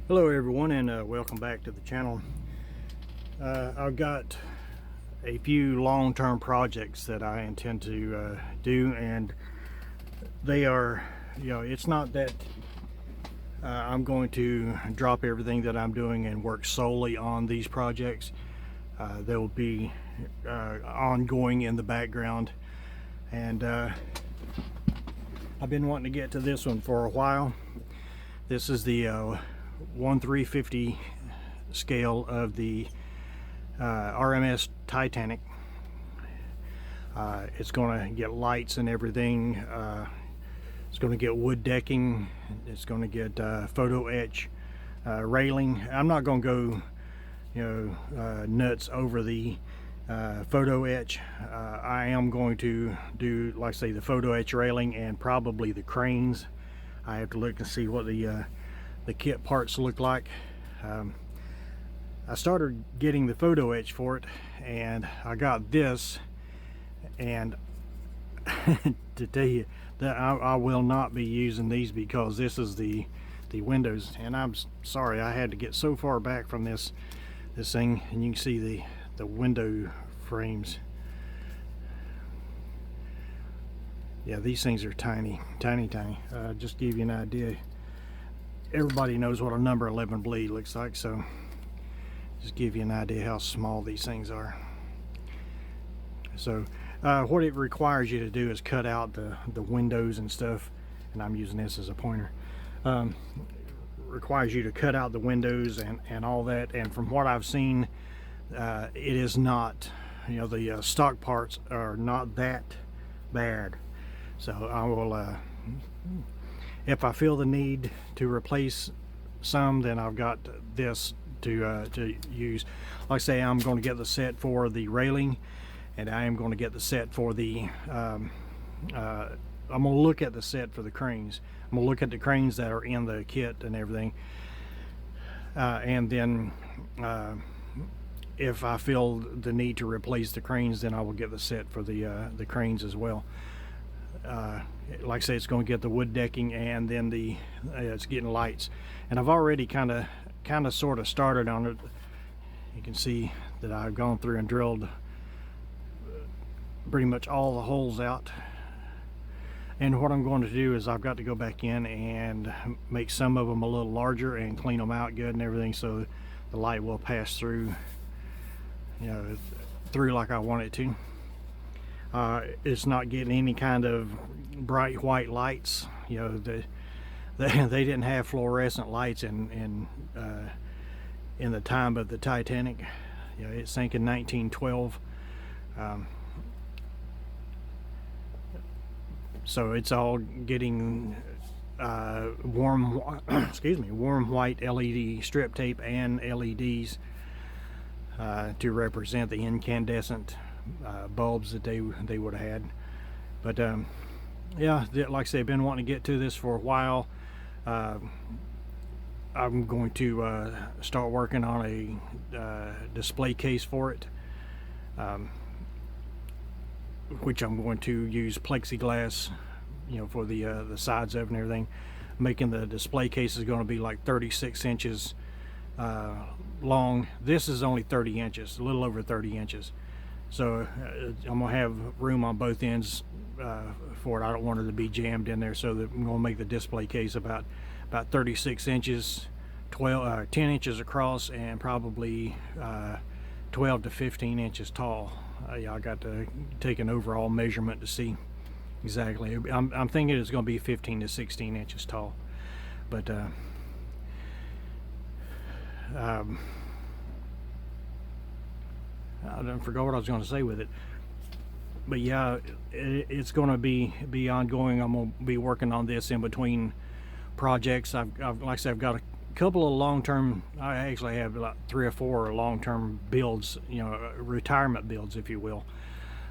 Hello everyone, and welcome back to the channel. I've got a few long-term projects that I intend to do, and they are, it's not that I'm going to drop everything that I'm doing and work solely on these projects. They'll be ongoing in the background, and I've been wanting to get to this one for a while. This is the 1/350 scale of the RMS Titanic. It's going to get lights and everything. It's going to get wood decking. It's going to get photo etch railing. I'm not going to go nuts over the photo etch. I am going to do, like I say, the photo etch railing and probably the cranes. I have to look and see what the kit parts look like. I started getting the photo etch for it, and I got this, and to tell you that I will not be using these because this is the windows, and I'm sorry I had to get so far back from this thing, and you can see the window frames. Yeah, these things are tiny. Just to give you an idea, everybody knows what a number 11 bleed looks like, so just give you an idea how small these things are. So what it requires you to do is cut out the windows and stuff, and I'm using this as a pointer. Requires you to cut out the windows and all that, and from what I've seen, it is not, the stock parts are not that bad. So I will, if I feel the need to replace some, then I've got this to use. Like I say, I'm going to get the set for the railing, and I am going to get the set for the I'm going to look at the set for the cranes. I'm going to look at the cranes that are in the kit and everything, and then if I feel the need to replace the cranes, then I will get the set for the cranes as well. Like I say, it's going to get the wood decking, and then it's getting lights, and I've already kind of sort of started on it. You can see that I've gone through and drilled pretty much all the holes out, and what I'm going to do is I've got to go back in and make some of them a little larger and clean them out good and everything, so the light will pass through through like I want it to. It's not getting any kind of bright white lights. They didn't have fluorescent lights in the time of the Titanic. It sank in 1912. So it's all getting warm white LED strip tape and LEDs to represent the incandescent bulbs that they would have had. But yeah, like I say, I've been wanting to get to this for a while. I'm going to start working on a display case for it, which I'm going to use plexiglass, for the sides of it and everything. Making the display case is going to be like 36 inches long. This is only 30 inches, a little over 30 inches. So I'm gonna have room on both ends for it. I don't want it to be jammed in there, so that I'm gonna make the display case about 36 inches, 10 inches across, and probably 12 to 15 inches tall. I got to take an overall measurement to see exactly. I'm thinking it's gonna be 15 to 16 inches tall, but I forgot what I was going to say with it, but yeah, it's going to be ongoing. I'm going to be working on this in between projects. Like I said, I've got a couple of long-term. I actually have like 3 or 4 long-term builds, retirement builds, if you will,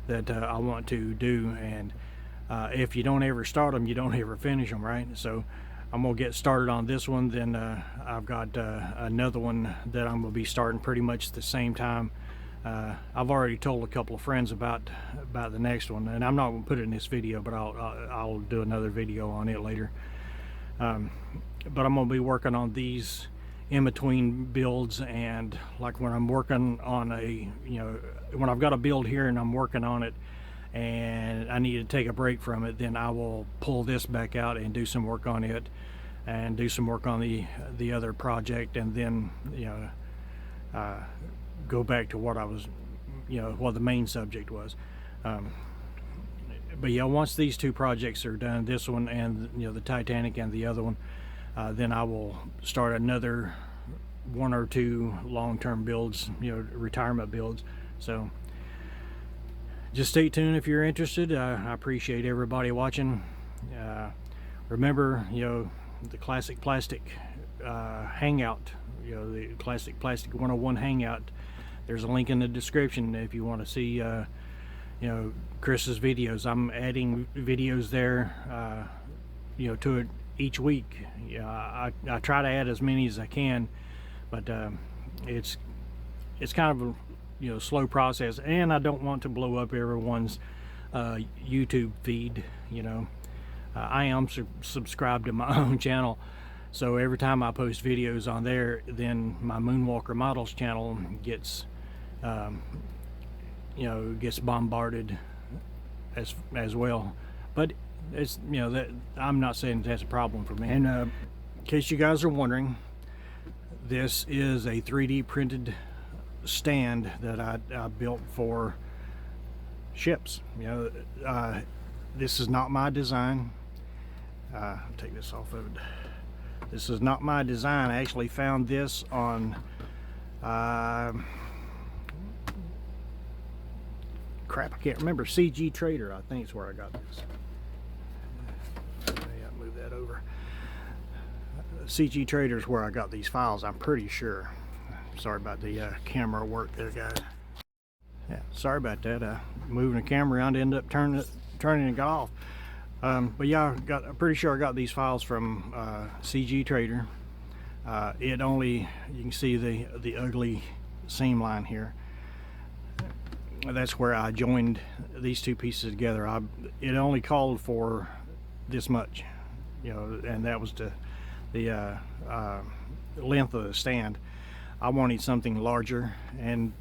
that I want to do. And if you don't ever start them, you don't ever finish them, right? So I'm gonna get started on this one. Then I've got another one that I'm gonna be starting pretty much at the same time. I've already told a couple of friends about the next one, and I'm not going to put it in this video, but I'll do another video on it later. But I'm going to be working on these in between builds, and like when I'm working on a, when I've got a build here and I'm working on it and I need to take a break from it, then I will pull this back out and do some work on it and do some work on the other project, and then go back to what I was, what the main subject was. But yeah, once these two projects are done, this one and the Titanic and the other one, then I will start another 1 or 2 long-term builds, retirement builds. So just stay tuned if you're interested. I appreciate everybody watching. Remember, the Classic Plastic Hangout, the Classic Plastic 101 Hangout. There's a link in the description if you want to see Chris's videos. I'm adding videos there to it each week. I try to add as many as I can, but it's kind of a slow process, and I don't want to blow up everyone's YouTube feed. I am subscribed to my own channel, so every time I post videos on there, then my Moonwalker Models channel gets gets bombarded as well. But it's that I'm not saying that's a problem for me. And in case you guys are wondering, this is a 3D printed stand that I built for ships. This is not my design. I'll take this off of it. This is not my design. I actually found this on crap, I can't remember. CG Trader, I think is where I got this. Move that over. CG Trader is where I got these files, I'm pretty sure. Sorry about the camera work there, guys. Yeah, sorry about that. Moving the camera around, ended up turning it off. But yeah, I'm pretty sure I got these files from CG Trader. You can see the ugly seam line here. That's where I joined these two pieces together. It only called for this much, and that was the length of the stand. I wanted something larger, and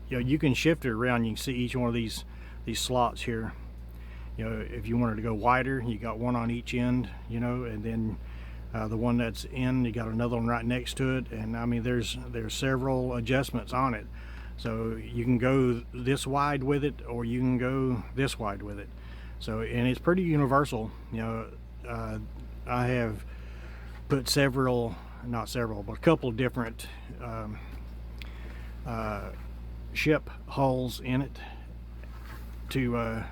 you can shift it around. You can see each one of these slots here. If you wanted to go wider, you got one on each end, and then the one that's in, you got another one right next to it. And I mean, there's several adjustments on it. So you can go this wide with it, or you can go this wide with it. So, and it's pretty universal. I have put not several, but a couple different ship hulls in it to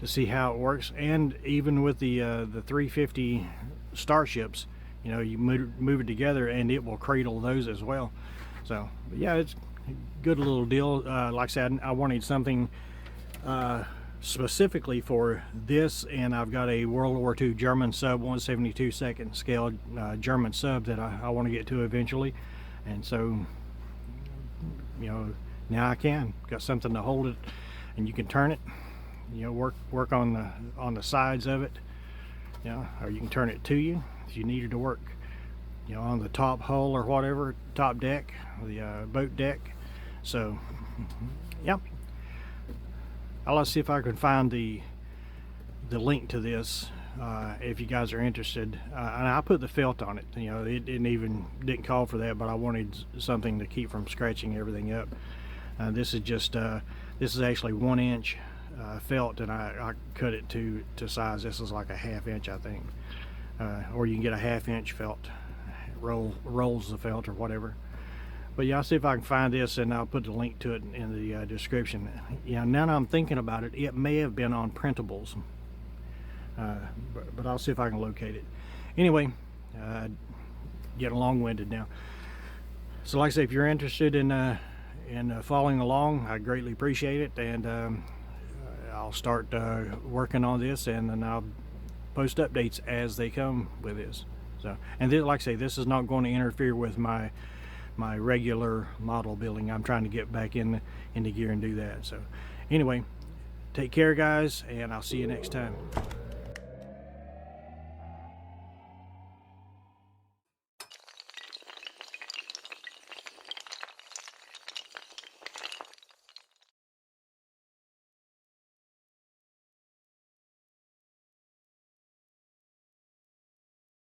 see how it works. And even with the 350 starships, you move it together and it will cradle those as well. So yeah, it's a good little deal. Like I said, I wanted something specifically for this, and I've got a World War II German sub, 1/72 scale German sub that I want to get to eventually. And so now I got something to hold it, and you can turn it, work on the sides of it, or you can turn it to you if you needed to work on the top hull or whatever, top deck, the boat deck. So yep, I'll see if I can find the link to this if you guys are interested. And I put the felt on it. It didn't call for that, but I wanted something to keep from scratching everything up. This is actually 1 inch felt, and I cut it to size. This is like a 1/2 inch, I think, or you can get a 1/2 inch felt, rolls the felt or whatever. But yeah, I'll see if I can find this, and I'll put the link to it in the description. Now that I'm thinking about it, it may have been on printables, but I'll see if I can locate it. Anyway, getting long-winded now. So like I say, if you're interested in following along, I greatly appreciate it, and I'll start working on this, and then I'll post updates as they come with this. So, and this, like I say, this is not going to interfere with my regular model building. I'm trying to get back into gear and do that. So anyway, take care, guys, and I'll see you next time.